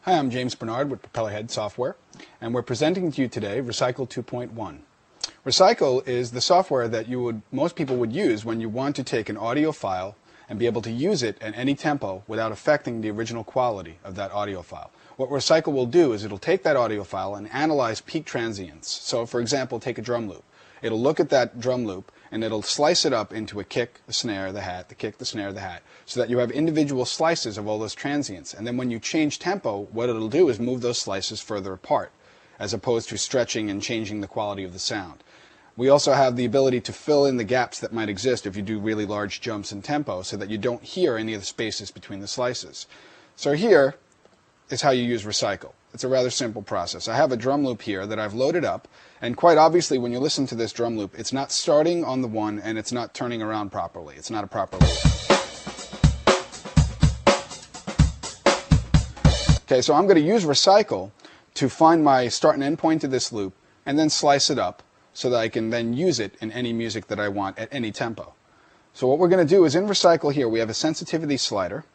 Hi, I'm James Bernard with Propellerhead Software, and we're presenting to you today Recycle 2.1. Recycle is the software that most people would use when you want to take an audio file and be able to use it at any tempo without affecting the original quality of that audio file. What Recycle will do is it'll take that audio file and analyze peak transients. So, for example, take a drum loop. It'll look at that drum loop and it'll slice it up into a kick, the snare, the hat, the kick, the snare, the hat, so that you have individual slices of all those transients. And then when you change tempo, what it'll do is move those slices further apart, as opposed to stretching and changing the quality of the sound. We also have the ability to fill in the gaps that might exist if you do really large jumps in tempo, so that you don't hear any of the spaces between the slices. So here is how you use Recycle. It's a rather simple process. I have a drum loop here that I've loaded up, and quite obviously when you listen to this drum loop, it's not starting on the one and it's not turning around properly. It's not a proper loop. Okay, so I'm going to use Recycle to find my start and end point to this loop and then slice it up so that I can then use it in any music that I want at any tempo. So what we're going to do is in Recycle here we have a sensitivity slider,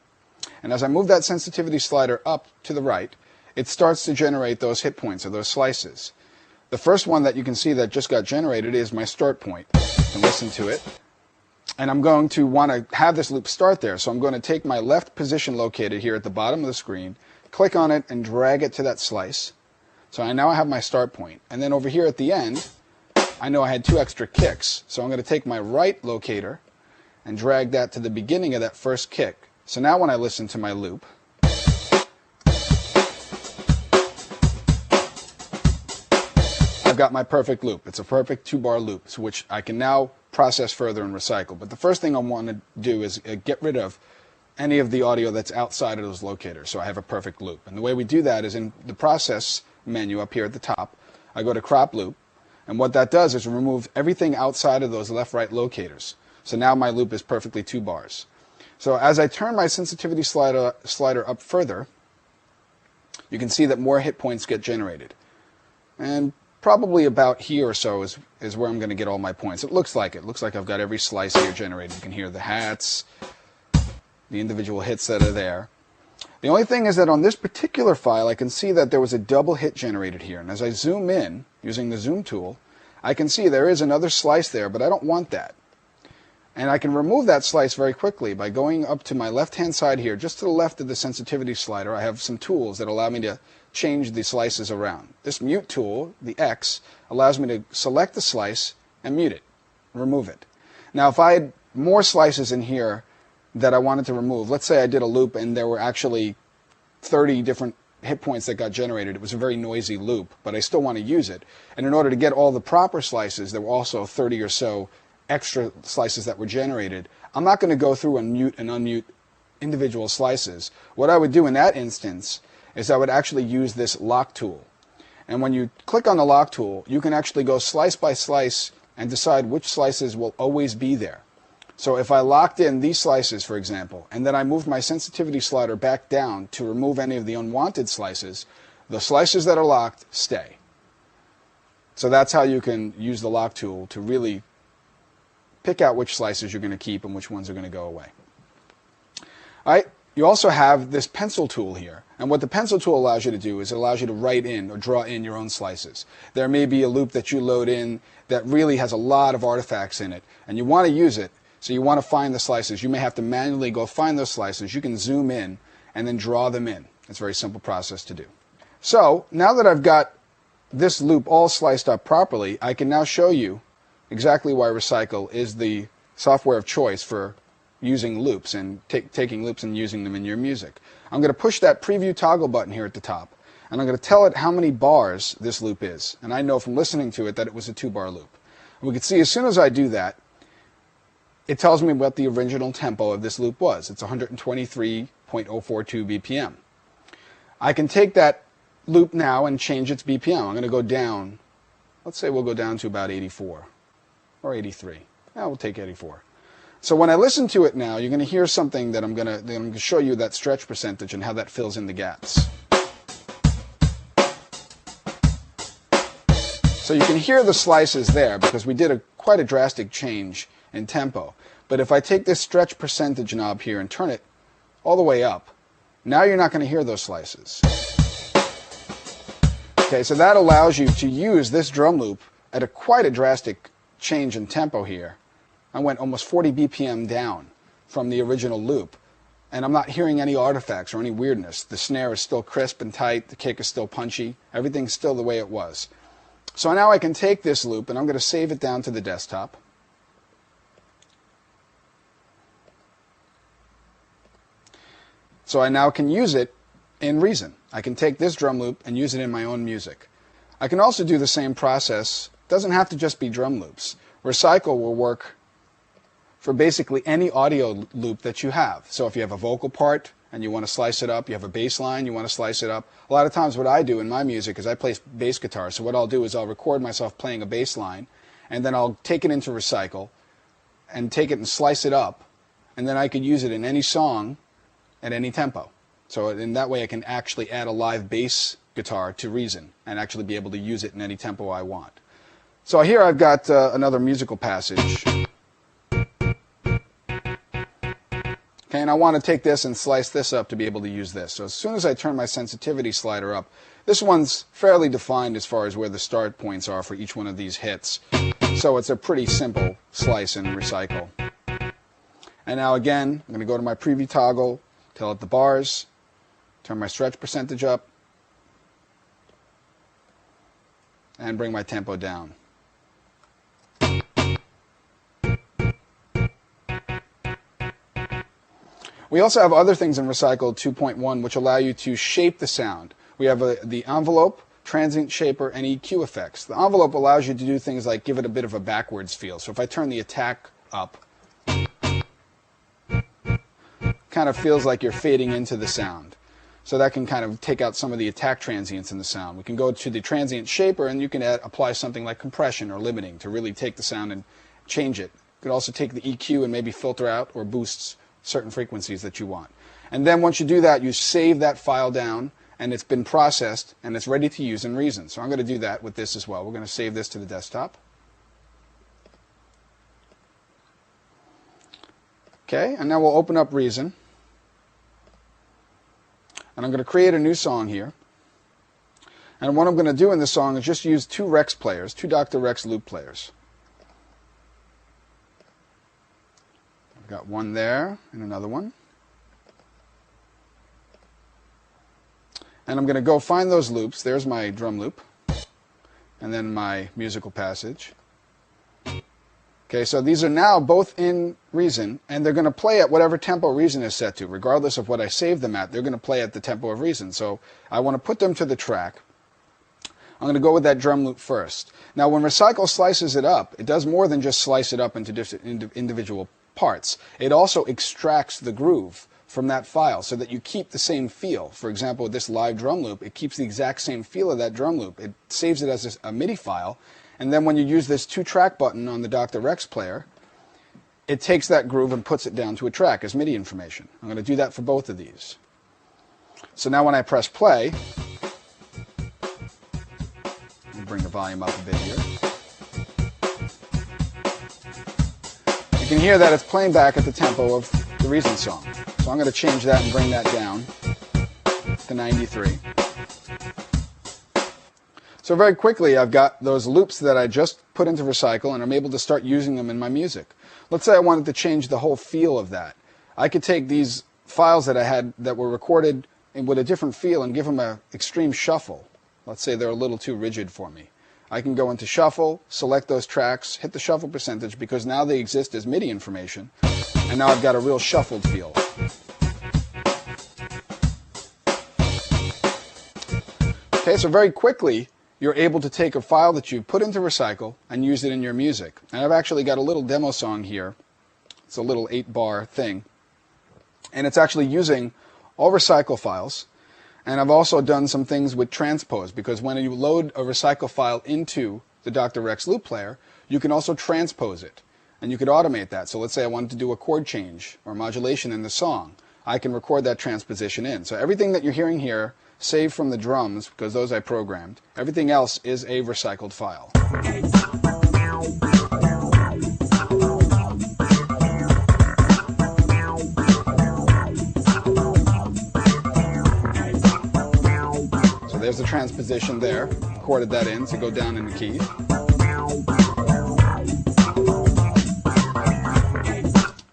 and as I move that sensitivity slider up to the right, it starts to generate those hit points or those slices. The first one that you can see that just got generated is my start point. You can listen to it. And I'm going to want to have this loop start there. So I'm going to take my left position located here at the bottom of the screen, click on it and drag it to that slice. So I now have my start point. And then over here at the end, I know I had 2 extra kicks. So I'm going to take my right locator and drag that to the beginning of that first kick. So now when I listen to my loop, I've got my perfect loop. It's a perfect 2-bar loop, which I can now process further and Recycle. But the first thing I want to do is get rid of any of the audio that's outside of those locators, so I have a perfect loop. And the way we do that is in the process menu up here at the top, I go to crop loop, and what that does is remove everything outside of those left-right locators. So now my loop is perfectly 2 bars. So as I turn my sensitivity slider up further, you can see that more hit points get generated. And probably about here or so is where I'm going to get all my points. It looks like I've got every slice here generated. You can hear the hats, the individual hits that are there. The only thing is that on this particular file, I can see that there was a double hit generated here. And as I zoom in, using the zoom tool, I can see there is another slice there, but I don't want that. And I can remove that slice very quickly by going up to my left-hand side here, just to the left of the sensitivity slider. I have some tools that allow me to change the slices around. This mute tool, the X, allows me to select the slice and mute it, remove it. Now if I had more slices in here that I wanted to remove, let's say I did a loop and there were actually 30 different hit points that got generated. It was a very noisy loop, but I still want to use it. And in order to get all the proper slices, there were also 30 or so extra slices that were generated. I'm not going to go through and mute and unmute individual slices. What I would do in that instance is I would actually use this lock tool. And when you click on the lock tool, you can actually go slice by slice and decide which slices will always be there. So if I locked in these slices, for example, and then I moved my sensitivity slider back down to remove any of the unwanted slices, the slices that are locked stay. So that's how you can use the lock tool to really pick out which slices you're going to keep and which ones are going to go away. All right. You also have this pencil tool here. And what the pencil tool allows you to do is it allows you to write in or draw in your own slices. There may be a loop that you load in that really has a lot of artifacts in it, and you want to use it, so you want to find the slices. You may have to manually go find those slices. You can zoom in and then draw them in. It's a very simple process to do. So now that I've got this loop all sliced up properly, I can now show you exactly why Recycle is the software of choice for using loops and taking loops and using them in your music. I'm going to push that preview toggle button here at the top, and I'm going to tell it how many bars this loop is. And I know from listening to it that it was a 2-bar loop. And we can see as soon as I do that, it tells me what the original tempo of this loop was. It's 123.042 BPM. I can take that loop now and change its BPM. I'm going to go down. Let's say we'll go down to about 84 or 83. Yeah, we'll take 84. So when I listen to it now, you're going to hear something that I'm going to show you that stretch percentage and how that fills in the gaps. So you can hear the slices there because we did quite a drastic change in tempo. But if I take this stretch percentage knob here and turn it all the way up, now you're not going to hear those slices. Okay, so that allows you to use this drum loop at quite a drastic change in tempo here. I went almost 40 BPM down from the original loop, and I'm not hearing any artifacts or any weirdness. The snare is still crisp and tight, the kick is still punchy, everything's still the way it was. So now I can take this loop and I'm going to save it down to the desktop. So I now can use it in Reason. I can take this drum loop and use it in my own music. I can also do the same process. It doesn't have to just be drum loops. Recycle will work for basically any audio loop that you have. So if you have a vocal part and you want to slice it up, you have a bass line, you want to slice it up. A lot of times what I do in my music is I play bass guitar. So what I'll do is I'll record myself playing a bass line, and then I'll take it into Recycle and take it and slice it up, and then I could use it in any song at any tempo. So in that way I can actually add a live bass guitar to Reason and actually be able to use it in any tempo I want. So here I've got another musical passage. Okay, and I want to take this and slice this up to be able to use this. So as soon as I turn my sensitivity slider up, this one's fairly defined as far as where the start points are for each one of these hits. So it's a pretty simple slice and recycle. And now again, I'm going to go to my preview toggle, tell it the bars, turn my stretch percentage up, and bring my tempo down. We also have other things in Recycle 2.1 which allow you to shape the sound. We have the envelope, transient shaper, and EQ effects. The envelope allows you to do things like give it a bit of a backwards feel. So if I turn the attack up, kind of feels like you're fading into the sound. So that can kind of take out some of the attack transients in the sound. We can go to the transient shaper and you can apply something like compression or limiting to really take the sound and change it. You can also take the EQ and maybe filter out or boost certain frequencies that you want. And then once you do that, you save that file down and it's been processed and it's ready to use in Reason. So I'm going to do that with this as well. We're going to save this to the desktop. Okay, and now we'll open up Reason. And I'm going to create a new song here. And what I'm going to do in this song is just use two Rex players, two Dr. Rex loop players. I've got one there and another one. And I'm going to go find those loops. There's my drum loop. And then my musical passage. Okay, so these are now both in Reason, and they're going to play at whatever tempo Reason is set to. Regardless of what I save them at, they're going to play at the tempo of Reason. So I want to put them to the track. I'm going to go with that drum loop first. Now when Recycle slices it up, it does more than just slice it up into individual parts. It also extracts the groove from that file so that you keep the same feel. For example, with this live drum loop, it keeps the exact same feel of that drum loop. It saves it as a MIDI file, and then when you use this 2-track button on the Dr. Rex player, it takes that groove and puts it down to a track as MIDI information. I'm going to do that for both of these. So now when I press play, let me bring the volume up a bit here. You can hear that it's playing back at the tempo of the Reason song. So I'm going to change that and bring that down to 93. So very quickly I've got those loops that I just put into Recycle and I'm able to start using them in my music. Let's say I wanted to change the whole feel of that. I could take these files that I had that were recorded with a different feel and give them an extreme shuffle. Let's say they're a little too rigid for me. I can go into Shuffle, select those tracks, hit the shuffle percentage because now they exist as MIDI information, and now I've got a real shuffled feel. Okay, so very quickly you're able to take a file that you put into Recycle and use it in your music. And I've actually got a little demo song here. It's a little 8-bar thing. And it's actually using all Recycle files. And I've also done some things with transpose, because when you load a Recycle file into the Dr. Rex loop player, you can also transpose it. And you could automate that. So let's say I wanted to do a chord change or modulation in the song. I can record that transposition in. So everything that you're hearing here, save from the drums, because those I programmed. Everything else is a recycled file. So there's the transposition there. Chorded that in to go down in the keys.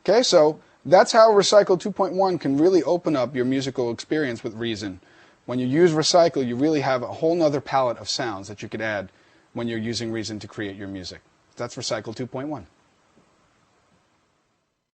Okay, so that's how Recycle 2.1 can really open up your musical experience with Reason. When you use Recycle, you really have a whole nother palette of sounds that you could add when you're using Reason to create your music. That's Recycle 2.1.